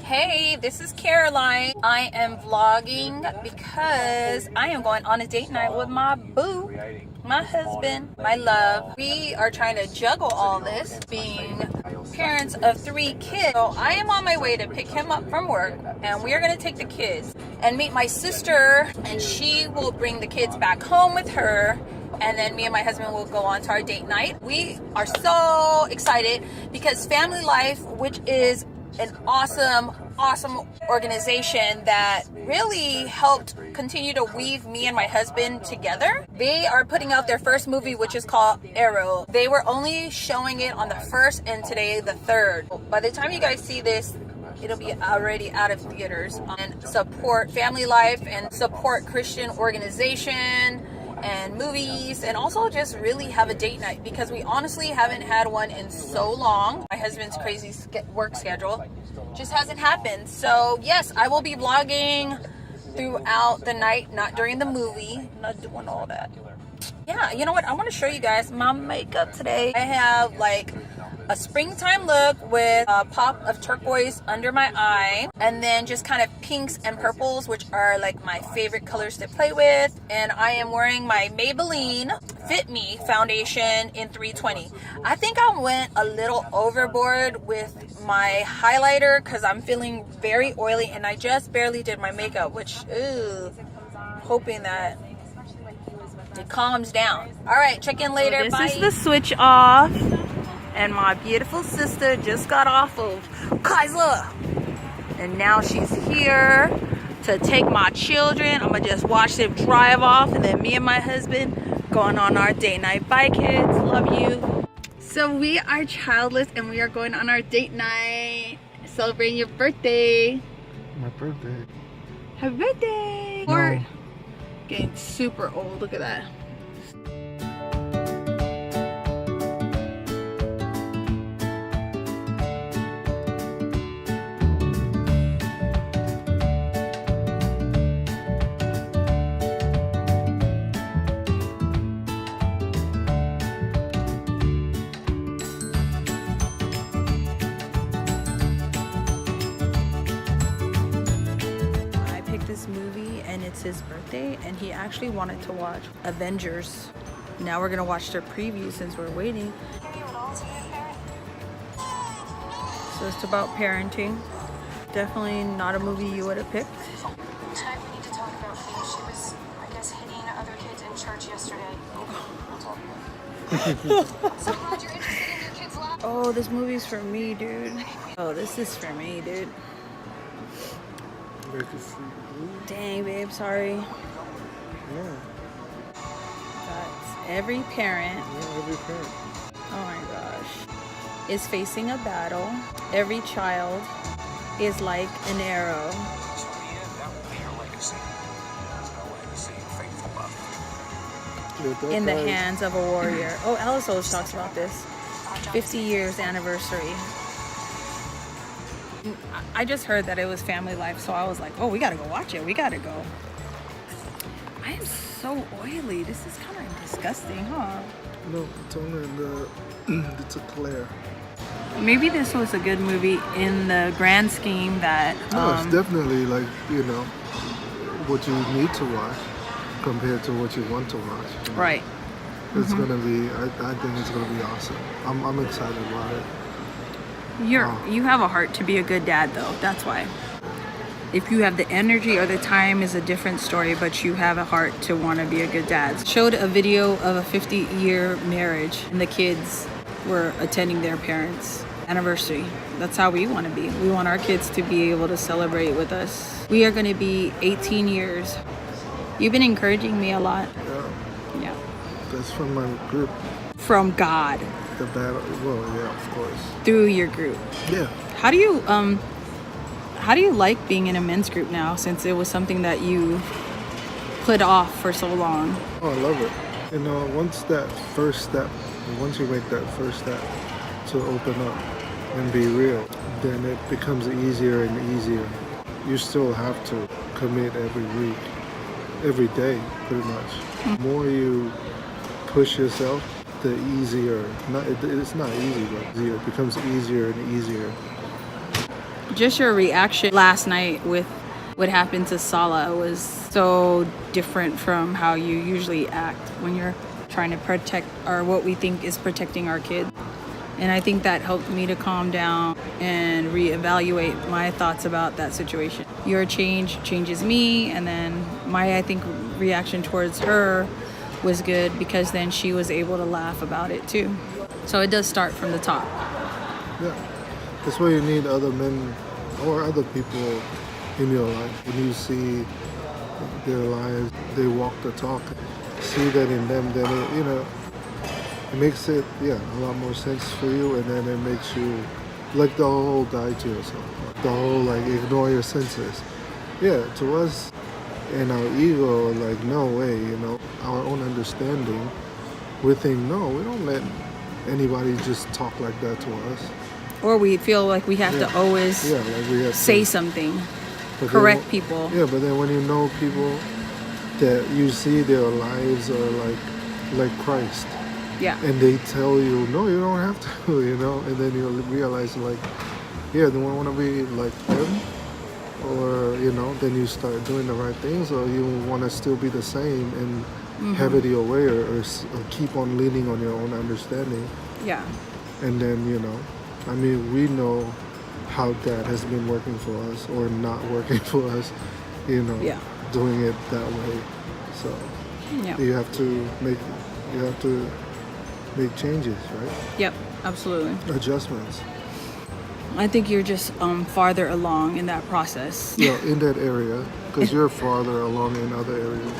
Hey, this is Caroline. I am vlogging because I am going on a date night with my boo, my husband, my love. We are trying to juggle all this, being parents of 3 kids. So I am on my way to pick him up from work, and we are going to take the kids and meet my sister, and she will bring the kids back home with her. And then me and my husband will go on to our date night. We are so excited because FamilyLife, which is an awesome organization that really helped continue to weave me and my husband together. They are putting out their first movie, which is called Arrow. They were only showing it on the 1st and today the 3rd. By the time you guys see this, it'll be already out of theaters. And support FamilyLife and support Christian organization and movies, and also just really have a date night because we honestly haven't had one in so long. My husband's crazy work schedule just hasn't happened. So yes, I will be vlogging throughout the night, not during the movie, not doing all that. Yeah, you know what, I want to show you guys my makeup today. I have like a springtime look with a pop of turquoise under my eye, and then just kind of pinks and purples, which are like my favorite colors to play with. And I am wearing my Maybelline Fit Me foundation in 320. I think I went a little overboard with my highlighter because I'm feeling very oily, and I just barely did my makeup, which hoping that it calms down. All right, check in later. This Bye. Is the switch off. And my beautiful sister just got off of Kaiser. And now she's here to take my children. I'm gonna just watch them drive off, and then me and my husband going on our date night. Bye kids, love you. So we are childless and we are going on our date night. Celebrating your birthday. My birthday. Happy birthday. No. We're getting super old, look at that. This movie, and it's his birthday, and he actually wanted to watch Avengers. Now we're gonna watch their preview since we're waiting. So it's about parenting. Definitely not a movie you would have picked. Tonight we need to talk about things. She was, I guess, hitting other kids in church yesterday. We'll talk about it. So glad you're interested in your kids' life. Oh, this movie's for me, dude. Oh, this is for me, dude. Dang, babe, sorry. Yeah. That's every parent. Yeah, every parent. Oh my gosh. Is facing a battle. Every child is like an arrow. In the hands of a warrior. Oh, Alice always talks about this. 50 years anniversary. I just heard that it was FamilyLife, so I was like, oh, we gotta go watch it. We gotta go. I am so oily. This is kind of disgusting, huh? No, it's only it's a glare. Maybe this was a good movie in the grand scheme that... No, it's definitely like, you know, what you need to watch compared to what you want to watch. You know? Right. It's gonna be, I think it's gonna be awesome. I'm excited about it. You have a heart to be a good dad, though. That's why. If you have the energy or the time is a different story, but you have a heart to want to be a good dad. Showed a video of a 50-year marriage, and the kids were attending their parents' anniversary. That's how we want to be. We want our kids to be able to celebrate with us. We are going to be 18 years. You've been encouraging me a lot. Yeah. Yeah. That's from my group. From God. The battle, well, yeah, of course. Through your group. Yeah. How do you like being in a men's group now, since it was something that you put off for so long? Oh, I love it. You know, once you make that first step to open up and be real, then it becomes easier and easier. You still have to commit every week, every day, pretty much. The more you push yourself, the easier, it's not easy, but easier. It becomes easier and easier. just your reaction last night with what happened to Salah was so different from how you usually act when you're trying to protect, or what we think is protecting our kids. And I think that helped me to calm down and reevaluate my thoughts about that situation. Your change changes me, and then my, I think, reaction towards her was good because then she was able to laugh about it too. So it does start from the top. Yeah, that's why you need other men or other people in your life. When you see their lives, they walk the talk, see that in them, then it makes it a lot more sense for you, and then it makes you like the whole die to yourself, the whole like ignore your senses. Yeah, to us and our ego, like no way, our own understanding, we think no, we don't let anybody just talk like that to us. Or we feel like we have to always like we have say to, something, but correct then, people. Yeah, but then when you know people that you see their lives are like Christ. Yeah. And they tell you, no, you don't have to, and then you realize like, yeah, do I want to be like them? Or, then you start doing the right things, or you want to still be the same and have it your way, or keep on leaning on your own understanding. Yeah. And then, we know how that has been working for us or not working for us, doing it that way. So you have to make changes, right? Yep, absolutely. Adjustments. I think you're just farther along in that process. Yeah, in that area, because you're farther along in other areas.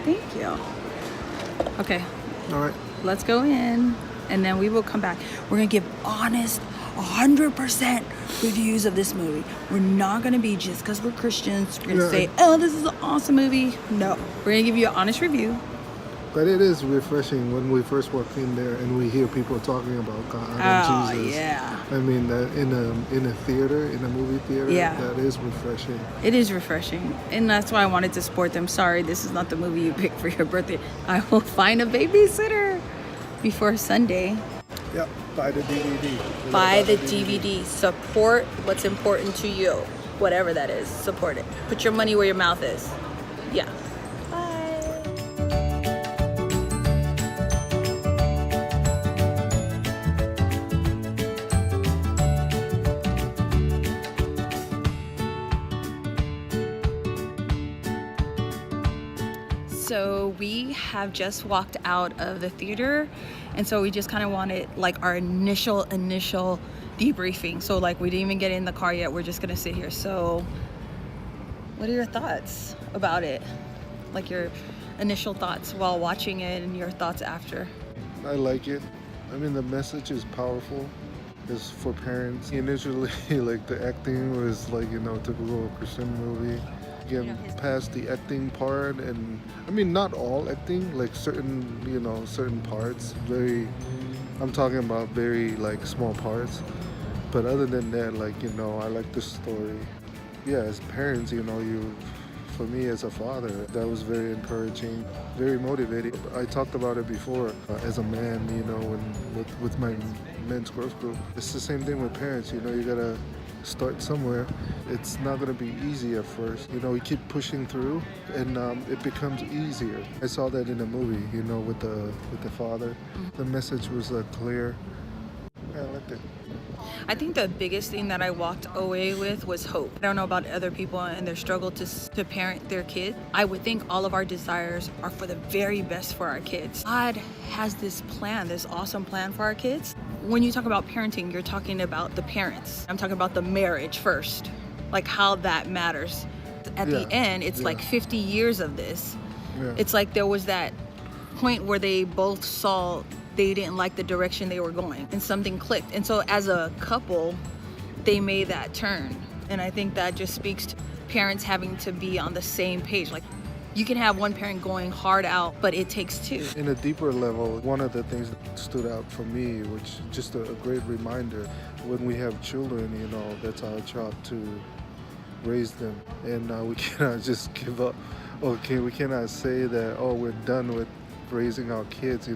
Thank you. Okay. All right. Let's go in, and then we will come back. We're going to give honest, 100% reviews of this movie. We're not going to be just because we're Christians. We're going to say, oh, this is an awesome movie. No. We're going to give you an honest review. But it is refreshing when we first walk in there and we hear people talking about God and Jesus. Yeah. I mean, in a theater, in a movie theater, that is refreshing. It is refreshing, and that's why I wanted to support them. Sorry, this is not the movie you picked for your birthday. I will find a babysitter before Sunday. Yep, buy the DVD. Buy the DVD. Support what's important to you, whatever that is. Support it. Put your money where your mouth is. Yeah. So we have just walked out of the theater, and so we just kind of wanted like our initial debriefing. So like we didn't even get in the car yet. We're just gonna sit here. So what are your thoughts about it? Like your initial thoughts while watching it and your thoughts after? I like it. I mean, the message is powerful. It's for parents. Initially, like the acting was like, typical Christian movie. Getting past the acting part, and I mean not all acting, like certain parts, I'm talking about very like small parts, but other than that, like I like the story. Yeah, as parents, for me as a father, that was very encouraging, very motivating. I talked about it before as a man, with my men's growth group. It's the same thing with parents, you gotta start somewhere. It's not going to be easy at first. We keep pushing through, and it becomes easier. I saw that in the movie, with the father. The message was clear. Yeah, I liked it. I think the biggest thing that I walked away with was hope. I don't know about other people and their struggle to parent their kids. I would think all of our desires are for the very best for our kids. God has this plan, this awesome plan for our kids. When you talk about parenting, you're talking about the parents. I'm talking about the marriage first, like how that matters. At the end, it's like 50 years of this. Yeah. It's like there was that point where they both saw they didn't like the direction they were going and something clicked. And so as a couple, they made that turn. And I think that just speaks to parents having to be on the same page. Like you can have one parent going hard out, but it takes two. In a deeper level, one of the things that stood out for me, which just a great reminder, when we have children, that's our job to raise them. And we cannot just give up. We cannot say that, we're done with raising our kids,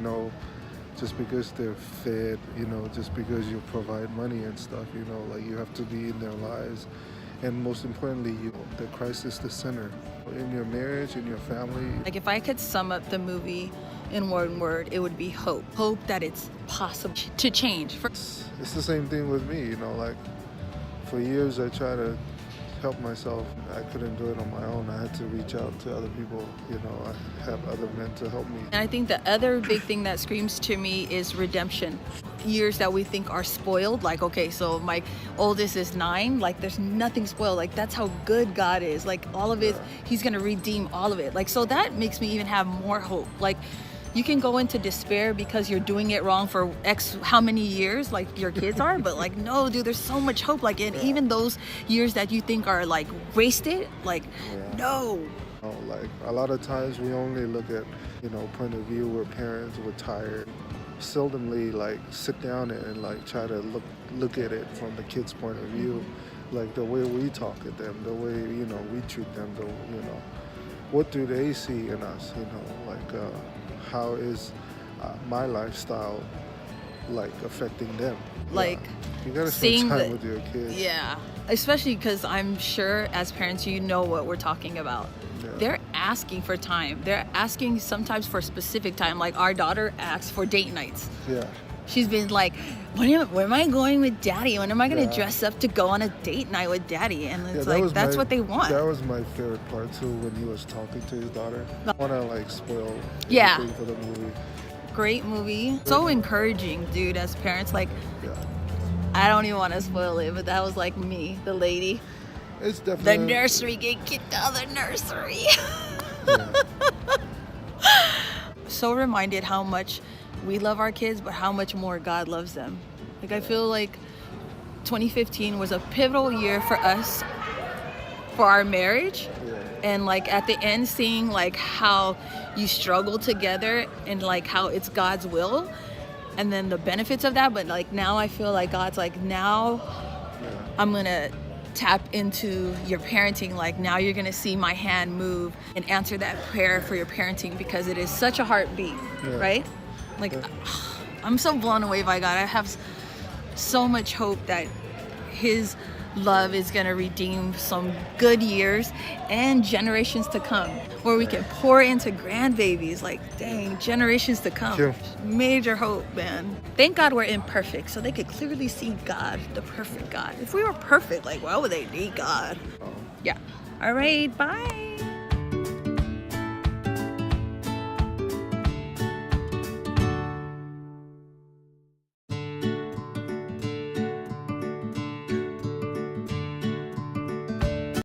just because they're fed, you know, just because you provide money and stuff, you know, like you have to be in their lives. And most importantly, that Christ is the center in your marriage, in your family. Like if I could sum up the movie in one word, it would be hope. Hope that it's possible to change. It's the same thing with me, you know, like for years I tried to help myself. I couldn't do it on my own. I had to reach out to other people, you know, I have other men to help me. And I think the other big thing that screams to me is redemption. Years that we think are spoiled, like, okay, so my oldest is 9, like there's nothing spoiled. Like that's how good God is. Like all of it, he's gonna redeem all of it. Like, so that makes me even have more hope. Like you can go into despair because you're doing it wrong for X how many years, like your kids are, but like, no, dude, there's so much hope. Like, and even those years that you think are like wasted, like, no. Oh, like a lot of times we only look at, you know, point of view where parents were tired. Seldomly like sit down and like try to look at it from the kids' point of view, like the way we talk at them, the way, you know, we treat them, you know, what do they see in us, you know, like how is my lifestyle like affecting them? Like you gotta spend time with your kids. Yeah, especially because I'm sure as parents you know what we're talking about. They're asking for time. They're asking sometimes for specific time. Like our daughter asks for date nights. Yeah. She's been like, when am I going with daddy? When am I going to dress up to go on a date night with daddy? And it's like, that's what they want. That was my favorite part too, when he was talking to his daughter. I want to like spoil Yeah. everything for the movie. Great movie. So encouraging, dude, as parents. Like, I don't even want to spoil it, but that was like me, the lady. It's definitely the nursery get kicked out of the nursery. So reminded how much we love our kids, but how much more God loves them. Like I feel like 2015 was a pivotal year for us, for our marriage. And like at the end, seeing like how you struggle together and like how it's God's will, and then the benefits of that. But like now I feel like God's like, now I'm gonna tap into your parenting. Like now you're gonna see my hand move and answer that prayer for your parenting, because it is such a heartbeat, right? Like I'm so blown away by God. I have so much hope that his love is gonna redeem some good years and generations to come, where we can pour into grandbabies, like dang, generations to come. Major hope, man. Thank God we're imperfect, so they could clearly see God, the perfect God. If we were perfect, like why would they need God? Yeah. All right, bye.